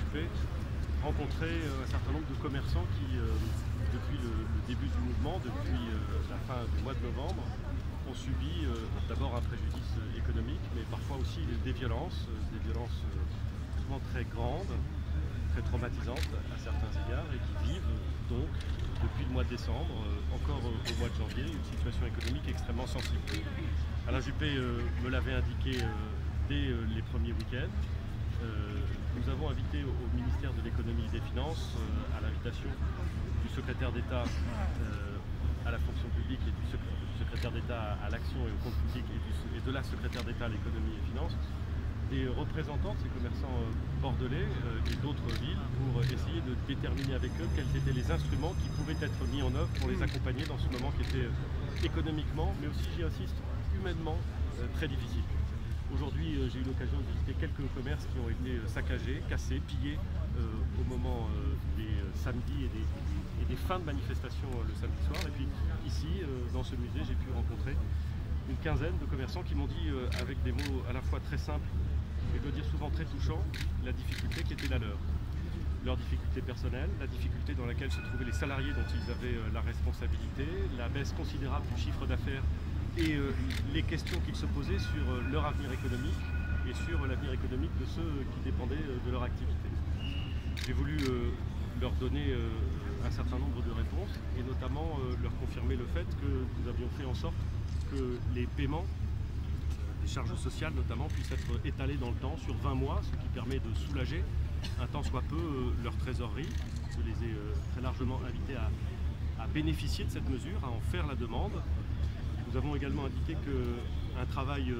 Juppé, rencontré un certain nombre de commerçants qui, depuis le début du mouvement, depuis la fin du mois de novembre, ont subi d'abord un préjudice économique, mais parfois aussi des violences souvent très grandes, très traumatisantes à certains égards, et qui vivent donc depuis le mois de décembre, encore au mois de janvier, une situation économique extrêmement sensible. Alain Juppé me l'avait indiqué dès les premiers week-ends. Nous avons invité au ministère de l'économie et des finances, à l'invitation du secrétaire d'État à la fonction publique et du secrétaire d'État à l'action et au compte public et de la secrétaire d'État à l'économie et finances, des représentants de ces commerçants bordelais et d'autres villes pour essayer de déterminer avec eux quels étaient les instruments qui pouvaient être mis en œuvre pour les accompagner dans ce moment qui était économiquement, mais aussi, j'y insiste, humainement très difficile. Aujourd'hui, j'ai eu l'occasion de visiter quelques commerces qui ont été saccagés, cassés, pillés au moment des samedis et des fins de manifestation le samedi soir. Et puis ici, dans ce musée, j'ai pu rencontrer une quinzaine de commerçants qui m'ont dit avec des mots à la fois très simples et je dois dire souvent très touchants, la difficulté qui était la leur. Leur difficulté personnelle, la difficulté dans laquelle se trouvaient les salariés dont ils avaient la responsabilité, la baisse considérable du chiffre d'affaires et les questions qu'ils se posaient sur leur avenir économique et sur l'avenir économique de ceux qui dépendaient de leur activité. J'ai voulu leur donner un certain nombre de réponses et notamment leur confirmer le fait que nous avions fait en sorte que les paiements des charges sociales notamment puissent être étalés dans le temps sur 20 mois, ce qui permet de soulager un tant soit peu leur trésorerie. Je les ai très largement invités à bénéficier de cette mesure, à en faire la demande. Nous avons également indiqué qu'un travail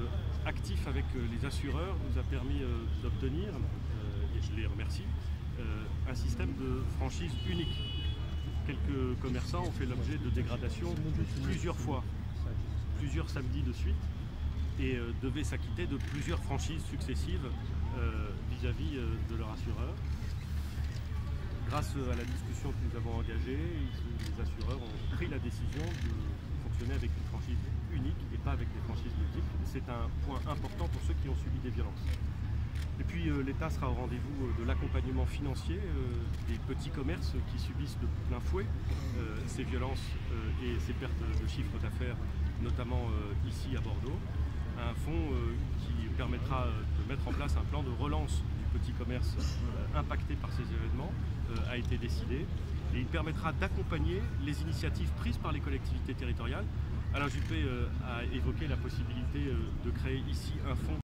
actif avec les assureurs nous a permis d'obtenir, et je les remercie, un système de franchise unique. Quelques commerçants ont fait l'objet de dégradations plusieurs fois, plusieurs samedis de suite, et devaient s'acquitter de plusieurs franchises successives vis-à-vis de leur assureur. Grâce à la discussion que nous avons engagée, les assureurs ont pris la décision de fonctionner avec une franchise unique et pas avec des franchises multiples. C'est un point important pour ceux qui ont subi des violences. Et puis l'État sera au rendez-vous de l'accompagnement financier des petits commerces qui subissent de plein fouet ces violences et ces pertes de chiffre d'affaires, notamment ici à Bordeaux. Un fonds qui permettra de mettre en place un plan de relance du petit commerce impacté par ces événements a été décidé et il permettra d'accompagner les initiatives prises par les collectivités territoriales. Alain Juppé a évoqué la possibilité de créer ici un fonds